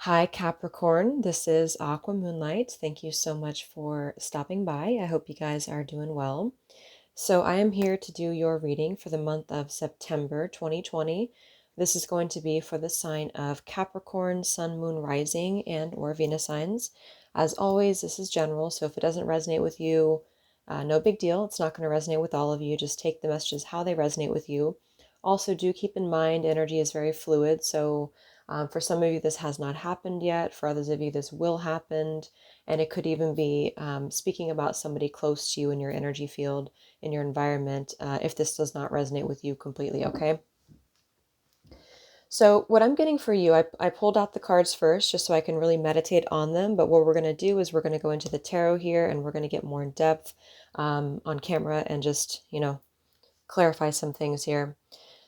Hi, Capricorn. This is Aqua Moonlight. Thank you so much for stopping by. I hope you guys are doing well. So, I am here to do your reading for the month of September 2020. This is going to be for the sign of Capricorn, Sun, Moon, Rising, and or Venus signs. As always, this is general, so if it doesn't resonate with you, no big deal. It's not going to resonate with all of you. Just take the messages how they resonate with you. Also, do keep in mind energy is very fluid, so for some of you, this has not happened yet. For others of you, this will happen. And it could even be speaking about somebody close to you in your energy field, in your environment, if this does not resonate with you completely, okay? So, what I'm getting for you, I pulled out the cards first just so I can really meditate on them. But what we're going to do is we're going to go into the tarot here and we're going to get more in depth on camera and just, clarify some things here.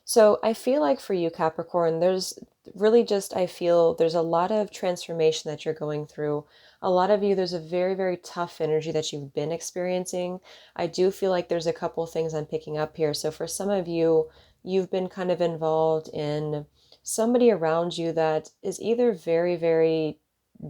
So I feel like for you, Capricorn, there's really just, I feel there's a lot of transformation that you're going through. A lot of you, there's a very, very tough energy that you've been experiencing. I do feel like there's a couple things I'm picking up here. So for some of you, you've been kind of involved in somebody around you that is either very, very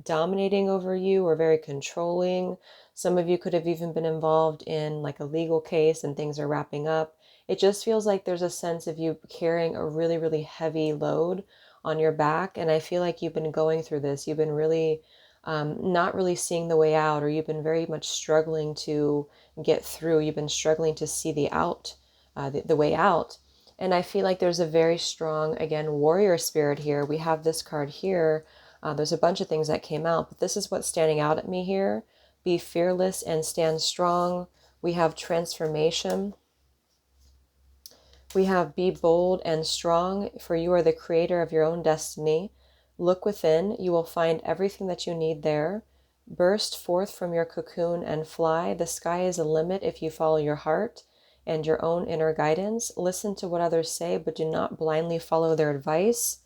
dominating over you or very controlling. Some of you could have even been involved in like a legal case and things are wrapping up. It just feels like there's a sense of you carrying a really, really heavy load on your back. And I feel like you've been going through this. You've been really not really seeing the way out, or you've been very much struggling to get through. You've been struggling to see the way out. And I feel like there's a very strong, again, warrior spirit here. We have this card here. There's a bunch of things that came out, but this is what's standing out at me here. Be fearless and stand strong. We have transformation. We have be bold and strong, for you are the creator of your own destiny. Look within, you will find everything that you need there. Burst forth from your cocoon and fly. The sky is a limit if you follow your heart and your own inner guidance. Listen to what others say, but do not blindly follow their advice.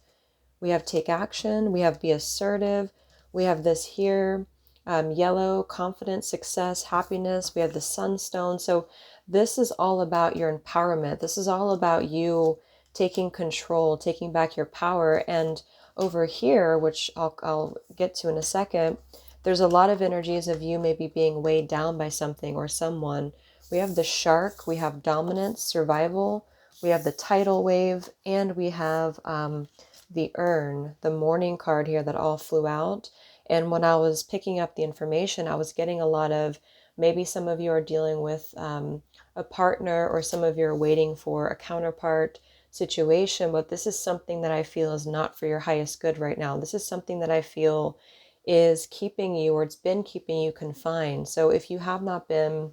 We have take action. We have be assertive. We have this here, yellow, confidence, success, happiness. We have the sunstone. So this is all about your empowerment. This is all about you taking control, taking back your power. And over here, which I'll get to in a second, there's a lot of energies of you maybe being weighed down by something or someone. We have the shark, we have dominance, survival, we have the tidal wave, and we have the urn, the mourning card here that all flew out. And when I was picking up the information, I was getting a lot of, maybe some of you are dealing with a partner, or some of you are waiting for a counterpart situation, but this is something that I feel is not for your highest good right now. This is something that I feel is keeping you, or it's been keeping you confined. So if you have not been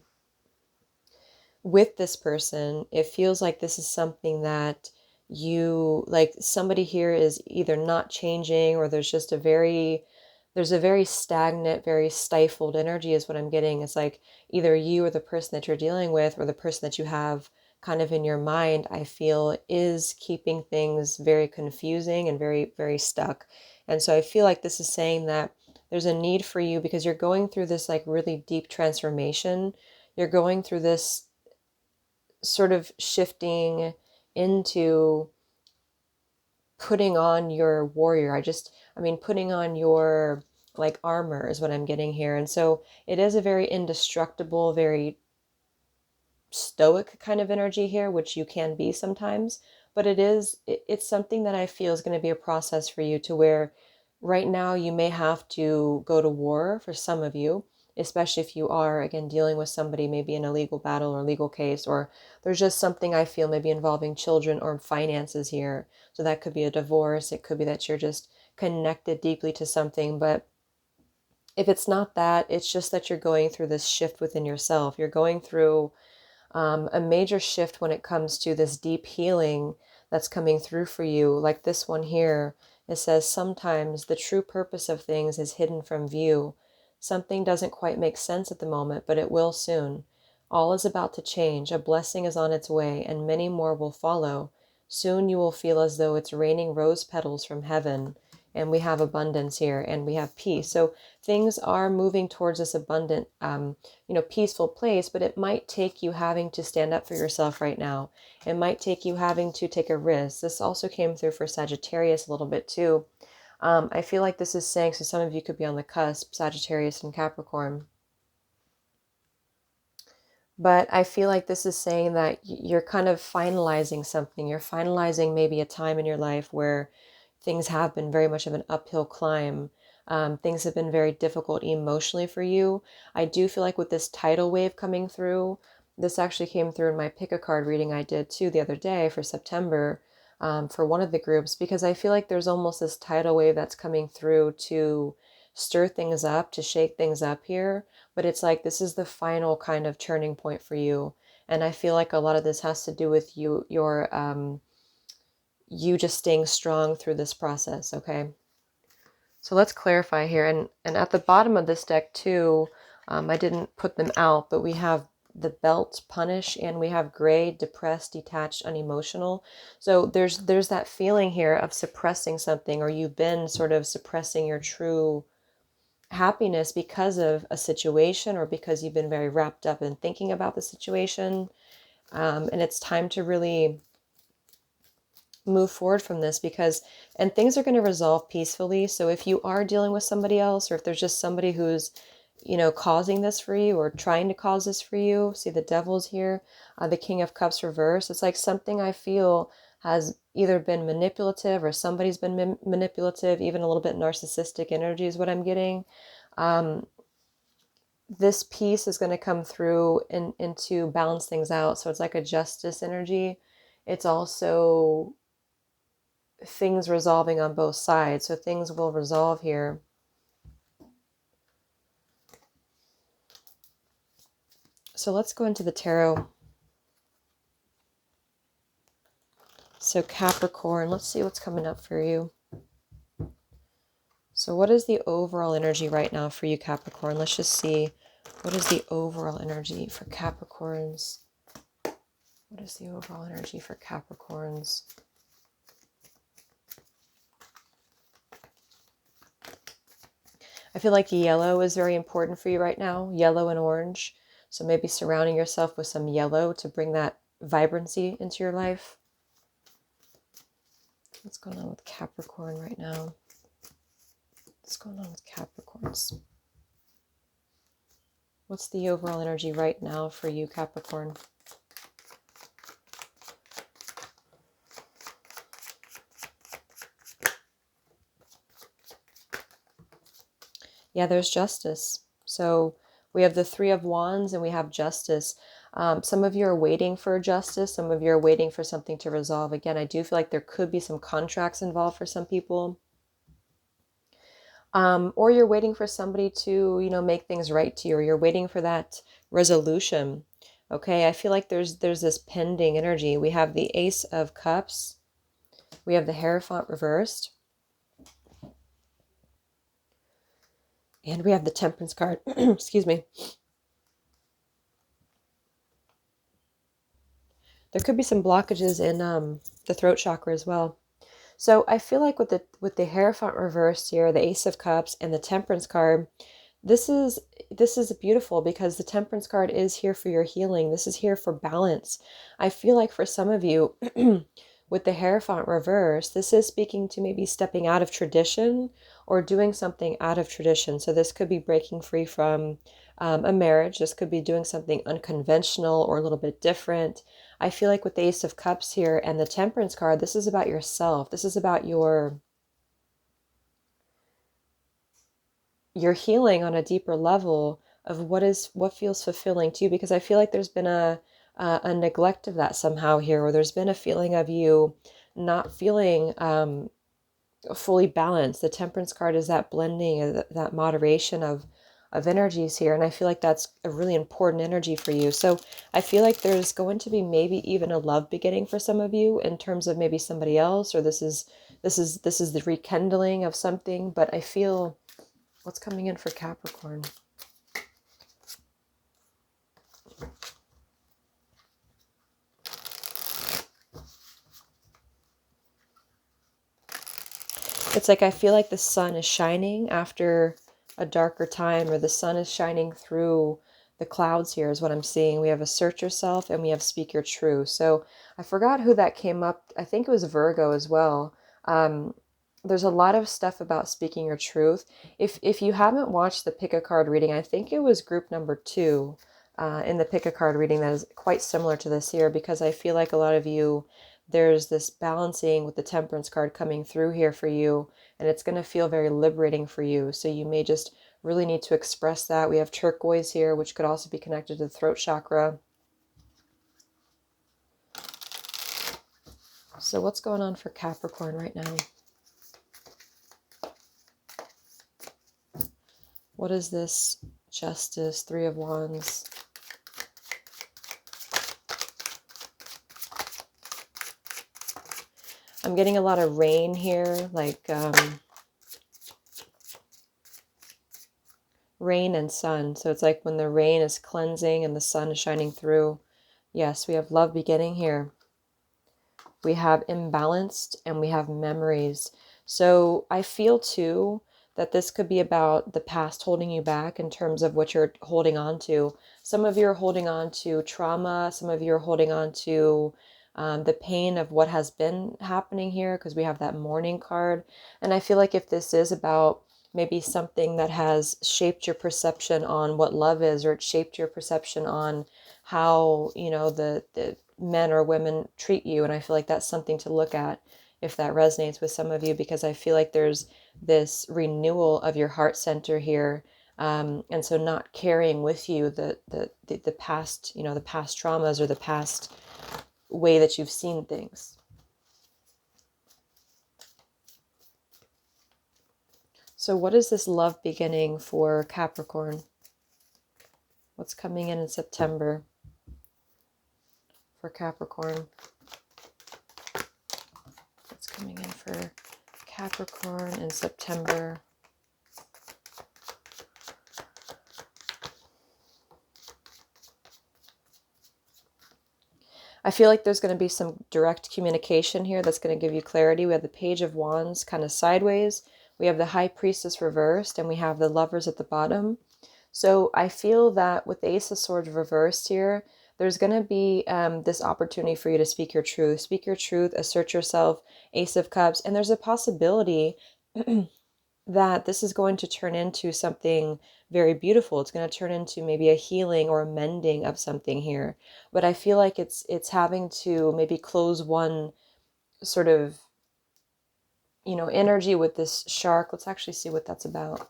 with this person, it feels like this is something that you, like somebody here is either not changing, or there's a very stagnant, very stifled energy is what I'm getting. It's like either you or the person that you're dealing with, or the person that you have kind of in your mind, I feel is keeping things very confusing and very, very stuck. And so I feel like this is saying that there's a need for you, because you're going through this like really deep transformation. You're going through this sort of shifting into putting on your warrior. Putting on your like armor is what I'm getting here. And so it is a very indestructible, very stoic kind of energy here, which you can be sometimes, but it's something that I feel is going to be a process for you, to where right now you may have to go to war for some of you, especially if you are, again, dealing with somebody maybe in a legal battle or legal case, or there's just something I feel maybe involving children or finances here. So that could be a divorce. It could be that you're just connected deeply to something. But if it's not that, it's just that you're going through this shift within yourself. You're going through a major shift when it comes to this deep healing that's coming through for you. Like this one here, it says, sometimes the true purpose of things is hidden from view. Something doesn't quite make sense at the moment, but it will soon. All is about to change. A blessing is on its way, and many more will follow. Soon you will feel as though it's raining rose petals from heaven. And we have abundance here, and we have peace. So things are moving towards this abundant, peaceful place, but it might take you having to stand up for yourself right now. It might take you having to take a risk. This also came through for Sagittarius a little bit too. I feel like this is saying, so some of you could be on the cusp, Sagittarius and Capricorn. But I feel like this is saying that you're kind of finalizing something. You're finalizing maybe a time in your life where things have been very much of an uphill climb. Things have been very difficult emotionally for you. I do feel like with this tidal wave coming through, this actually came through in my pick a card reading I did too the other day for September, for one of the groups, because I feel like there's almost this tidal wave that's coming through to stir things up, to shake things up here. But it's like this is the final kind of turning point for you. And I feel like a lot of this has to do with you just staying strong through this process, okay? So let's clarify here. And at the bottom of this deck too, I didn't put them out, but we have the belt, punish, and we have gray, depressed, detached, unemotional. So there's that feeling here of suppressing something, or you've been sort of suppressing your true happiness because of a situation, or because you've been very wrapped up in thinking about the situation. And it's time to really move forward from this, and things are going to resolve peacefully. So if you are dealing with somebody else, or if there's just somebody who's, causing this for you or trying to cause this for you, see the devil's here, the King of Cups reverse. It's like something I feel has either been manipulative, or somebody's been manipulative, even a little bit narcissistic energy is what I'm getting. This piece is going to come through into balance things out. So it's like a justice energy. It's also things resolving on both sides. So things will resolve here. So let's go into the tarot. So Capricorn, let's see what's coming up for you. So what is the overall energy right now for you, Capricorn? Let's just see. What is the overall energy for Capricorns? What is the overall energy for Capricorns? I feel like yellow is very important for you right now. Yellow and orange. So maybe surrounding yourself with some yellow to bring that vibrancy into your life. What's going on with Capricorn right now? What's going on with Capricorns? What's the overall energy right now for you, Capricorn? Yeah, there's justice. So we have the Three of Wands and we have justice. Some of you are waiting for justice. Some of you are waiting for something to resolve. Again, I do feel like there could be some contracts involved for some people. Or you're waiting for somebody to, make things right to you, or you're waiting for that resolution. Okay, I feel like there's this pending energy. We have the Ace of Cups. We have the Hierophant reversed. And we have the Temperance card. Excuse me. There could be some blockages in the throat chakra as well. So I feel like with the Hierophant reversed here, the Ace of Cups, and the Temperance card, this is beautiful, because the Temperance card is here for your healing. This is here for balance. I feel like for some of you, with the Hierophant reverse, this is speaking to maybe stepping out of tradition or doing something out of tradition. So this could be breaking free from a marriage. This could be doing something unconventional or a little bit different. I feel like with the Ace of Cups here and the Temperance card, this is about yourself. This is about your healing on a deeper level of what feels fulfilling to you, because I feel like there's been a neglect of that somehow here, or there's been a feeling of you not feeling fully balanced. The Temperance card is that blending, that moderation of energies here, and I feel like that's a really important energy for you. So I feel like there's going to be maybe even a love beginning for some of you, in terms of maybe somebody else, or this is the rekindling of something. But I feel what's coming in for Capricorn. It's like I feel like the sun is shining after a darker time, or the sun is shining through the clouds here is what I'm seeing. We have assert yourself and we have speak your truth. So I forgot who that came up. I think it was Virgo as well. there's a lot of stuff about speaking your truth. If you haven't watched the pick a card reading, I think it was group number 2 in the pick a card reading that is quite similar to this here, because I feel like a lot of you, there's this balancing with the Temperance card coming through here for you, and it's going to feel very liberating for you. So you may just really need to express that. We have turquoise here, which could also be connected to the throat chakra. So what's going on for Capricorn right now? What is this Justice, 3 of Wands? I'm getting a lot of rain here, like rain and sun. So it's like when the rain is cleansing and the sun is shining through. Yes, we have love beginning here. We have imbalanced and we have memories. So I feel too that this could be about the past holding you back in terms of what you're holding on to. Some of you are holding on to trauma. Some of you are holding on to the pain of what has been happening here, because we have that mourning card. And I feel like if this is about maybe something that has shaped your perception on what love is, or it shaped your perception on how, you know, the men or women treat you. And I feel like that's something to look at if that resonates with some of you, because I feel like there's this renewal of your heart center here. And so not carrying with you the past, you know, the past traumas or the past way that you've seen things. So what is this love beginning for Capricorn? What's coming in September for Capricorn? What's coming in for Capricorn in September? I feel like there's going to be some direct communication here that's going to give you clarity. We have the Page of Wands kind of sideways. We have the High Priestess reversed, and we have the Lovers at the bottom. So I feel that with the Ace of Swords reversed here, there's going to be this opportunity for you to speak your truth. Speak your truth, assert yourself, Ace of Cups. And there's a possibility that this is going to turn into something very beautiful. It's going to turn into maybe a healing or a mending of something here. But I feel like it's having to maybe close one sort of, you know, energy with this shark. Let's actually see what that's about.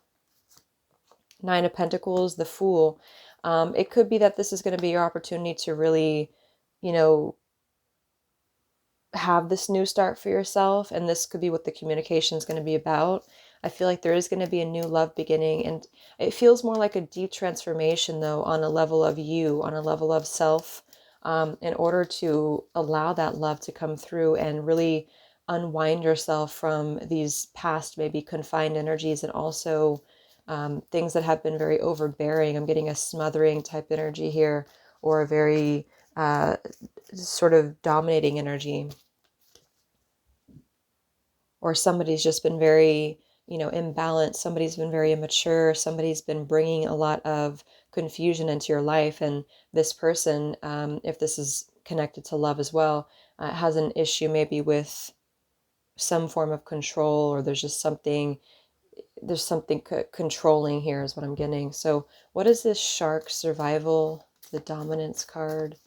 9 of Pentacles, the Fool. It could be that this is going to be your opportunity to really, you know, have this new start for yourself. And this could be what the communication is going to be about. I feel like there is going to be a new love beginning. And it feels more like a deep transformation, though, on a level of you, on a level of self, in order to allow that love to come through and really unwind yourself from these past, maybe confined energies, and also things that have been very overbearing. I'm getting a smothering type energy here, or a very sort of dominating energy. Or somebody's just been very, you know, imbalanced. Somebody's been very immature. Somebody's been bringing a lot of confusion into your life. And this person, if this is connected to love as well, has an issue maybe with some form of control, or there's something controlling here is what I'm getting. So what is this Shark Survival, the Dominance card?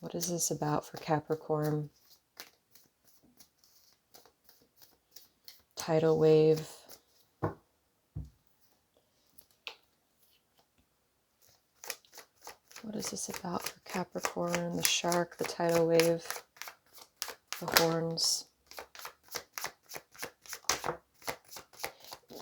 What is this about for Capricorn? Tidal wave. What is this about for Capricorn? The shark, the tidal wave, the horns.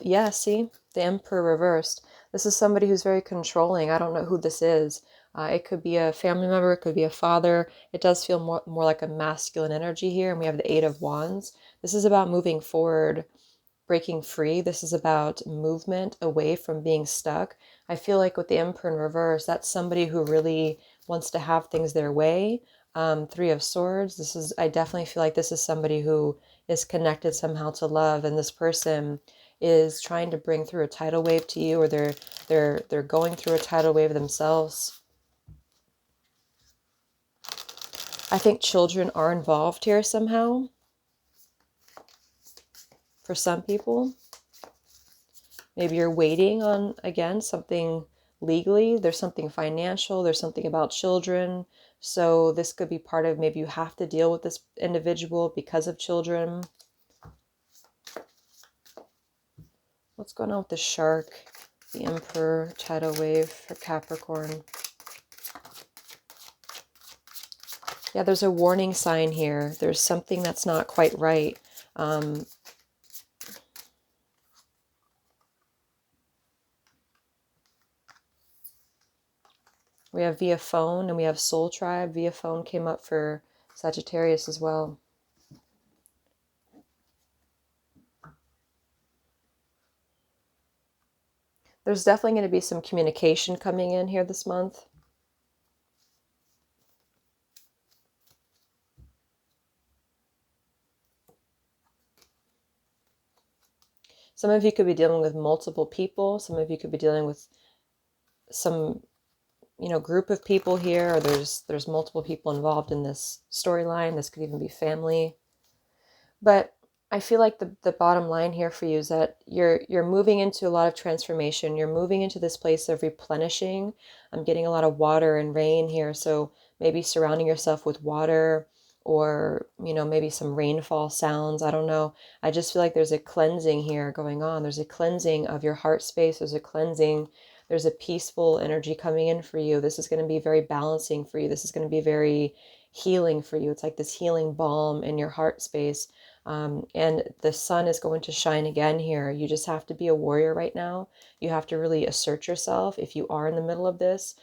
Yeah, see? The Emperor reversed. This is somebody who's very controlling. I don't know who this is. It could be a family member. It could be a father. It does feel more like a masculine energy here. And we have the 8 of Wands. This is about moving forward, breaking free. This is about movement away from being stuck. I feel like with the Emperor in reverse, that's somebody who really wants to have things their way. 3 of Swords. I definitely feel like this is somebody who is connected somehow to love, and this person is trying to bring through a tidal wave to you, or they're going through a tidal wave themselves. I think children are involved here somehow for some people. Maybe you're waiting on, again, something legally. There's something financial. There's something about children. So this could be part of, maybe you have to deal with this individual because of children. What's going on with the shark, the Emperor, tidal wave for Capricorn? Yeah, there's a warning sign here. There's something that's not quite right. We have via phone and we have soul tribe. Via phone came up for Sagittarius as well. There's definitely going to be some communication coming in here this month. Some of you could be dealing with multiple people. Some of you could be dealing with some, group of people here, or there's multiple people involved in this storyline. This could even be family. But I feel like the bottom line here for you is that you're moving into a lot of transformation. You're moving into this place of replenishing. I'm getting a lot of water and rain here. So maybe surrounding yourself with water, or, maybe some rainfall sounds. I don't know. I just feel like there's a cleansing here going on. There's a cleansing of your heart space. There's a cleansing. There's a peaceful energy coming in for you. This is going to be very balancing for you. This is going to be very healing for you. It's like this healing balm in your heart space. And the sun is going to shine again here. You just have to be a warrior right now. You have to really assert yourself if you are in the middle of this.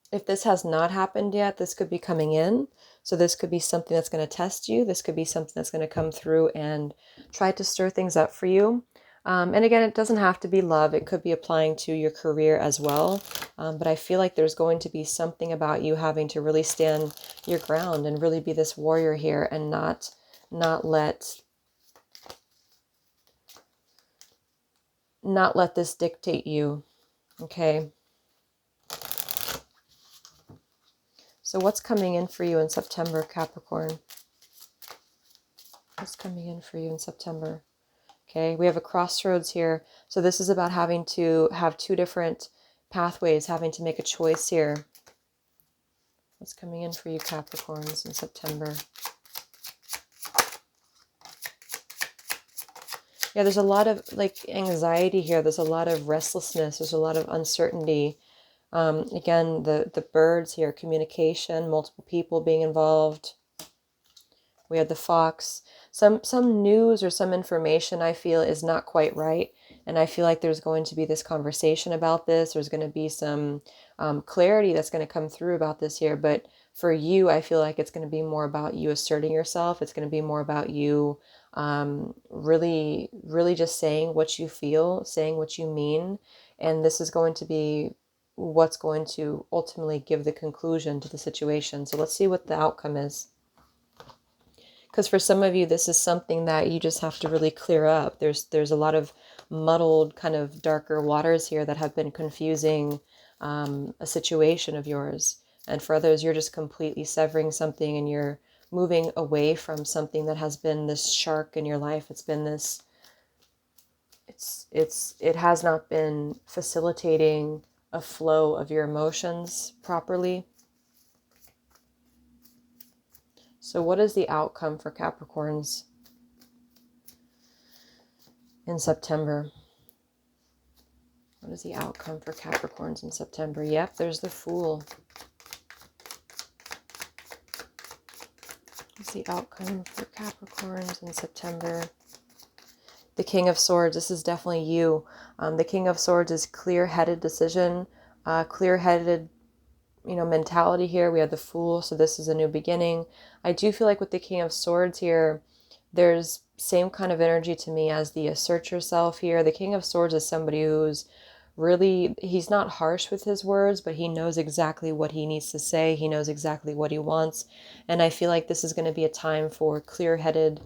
If this has not happened yet, this could be coming in. So this could be something that's going to test you. This could be something that's going to come through and try to stir things up for you. And again, it doesn't have to be love. It could be applying to your career as well. But I feel like there's going to be something about you having to really stand your ground and really be this warrior here, and not let this dictate you. Okay. So what's coming in for you in September, Capricorn? What's coming in for you in September? Okay, we have a crossroads here. So this is about having to have two different pathways, having to make a choice here. What's coming in for you, Capricorns, in September? Yeah, there's a lot of anxiety here. There's a lot of restlessness. There's a lot of uncertainty. Again, the birds here, communication, multiple people being involved. We have the fox. Some news or some information I feel is not quite right. And I feel like there's going to be this conversation about this. There's going to be some clarity that's going to come through about this here. But for you, I feel like it's going to be more about you asserting yourself. It's going to be more about you really, really just saying what you feel, saying what you mean. And this is going to be what's going to ultimately give the conclusion to the situation. So let's see what the outcome is. Because for some of you, this is something that you just have to really clear up. There's a lot of muddled, kind of darker waters here that have been confusing a situation of yours. And for others, you're just completely severing something, and you're moving away from something that has been this shark in your life. It's been this, it has not been facilitating a flow of your emotions properly. So what is the outcome for Capricorns in September? What is the outcome for Capricorns in September? Yep, there's the Fool. What's the outcome for Capricorns in September? The King of Swords. This is definitely you. The King of Swords is clear-headed decision, clear-headed mentality here. We have the Fool, so this is a new beginning. I do feel like with the King of Swords here, there's same kind of energy to me as the assert yourself here. The King of Swords is somebody who's really, he's not harsh with his words, but he knows exactly what he needs to say. He knows exactly what he wants. And I feel like this is going to be a time for clear-headed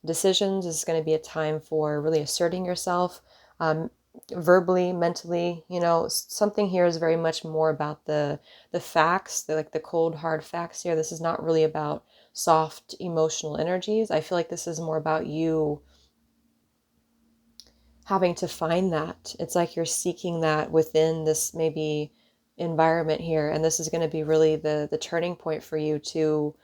decisions. This is going to be a time for really asserting yourself, verbally, mentally. Something here is very much more about the facts, the cold hard facts here. This is not really about soft emotional energies. I feel like this is more about you having to find that. It's like you're seeking that within this maybe environment here. And this is going to be really the turning point for you to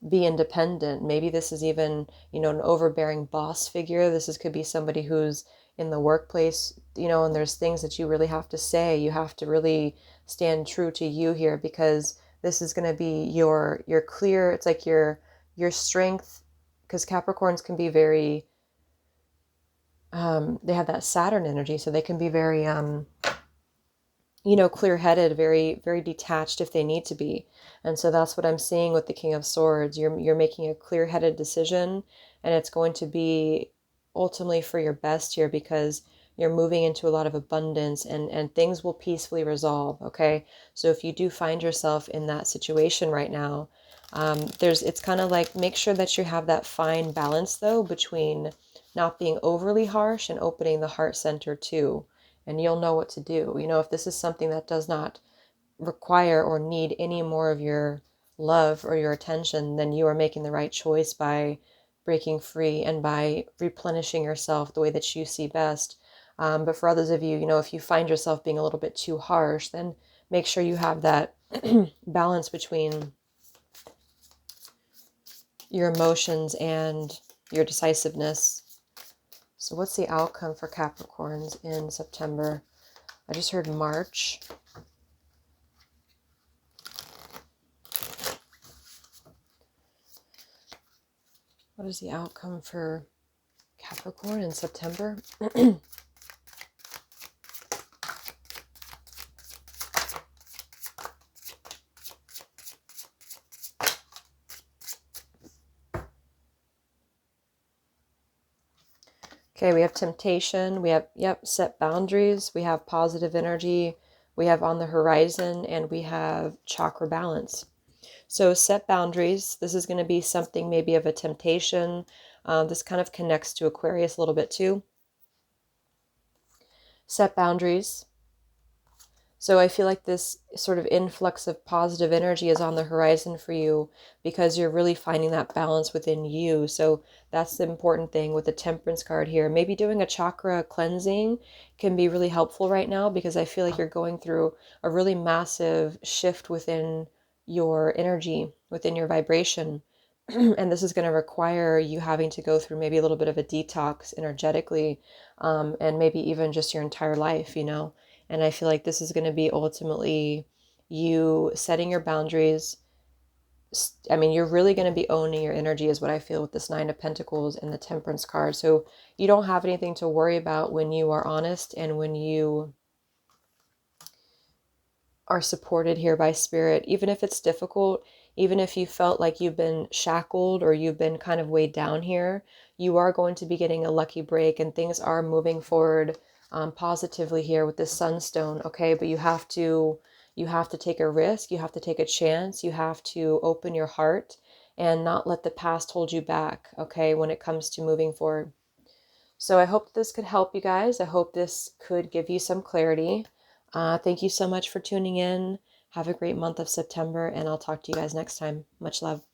be independent. Maybe this is even, an overbearing boss figure. Could be somebody who's in the workplace, and there's things that you really have to say. You have to really stand true to you here, because this is going to be your clear, it's like your strength, because Capricorns can be very, they have that Saturn energy, so they can be very, clear-headed, very, very detached if they need to be. And so that's what I'm seeing with the King of Swords. You're making a clear-headed decision, and it's going to be ultimately for your best here, because you're moving into a lot of abundance, and things will peacefully resolve, okay? So if you do find yourself in that situation right now, it's kind of like, make sure that you have that fine balance though between not being overly harsh and opening the heart center too. And you'll know what to do. If this is something that does not require or need any more of your love or your attention, then you are making the right choice by breaking free and by replenishing yourself the way that you see best. But for others of you, if you find yourself being a little bit too harsh, then make sure you have that balance between your emotions and your decisiveness. So what's the outcome for Capricorns in September? I just heard March. What is the outcome for Capricorn in September? Okay, we have temptation, we have, set boundaries, we have positive energy, we have on the horizon, and we have chakra balance. So set boundaries. This is going to be something maybe of a temptation. This kind of connects to Aquarius a little bit too. Set boundaries. So I feel like this sort of influx of positive energy is on the horizon for you, because you're really finding that balance within you. So that's the important thing with the Temperance card here. Maybe doing a chakra cleansing can be really helpful right now, because I feel like you're going through a really massive shift within your energy, within your vibration. And this is going to require you having to go through maybe a little bit of a detox energetically, and maybe even just your entire life, And I feel like this is going to be ultimately you setting your boundaries. I mean, you're really going to be owning your energy is what I feel with this Nine of Pentacles and the Temperance card. So you don't have anything to worry about when you are honest and when you are supported here by Spirit. Even if it's difficult, even if you felt like you've been shackled or you've been kind of weighed down here, you are going to be getting a lucky break, and things are moving forward positively here with this sunstone, okay? But you have to take a risk, you have to take a chance, you have to open your heart and not let the past hold you back, okay, when it comes to moving forward. So I hope this could help you guys. I hope this could give you some clarity. Thank you so much for tuning in. Have a great month of September, and I'll talk to you guys next time. Much love.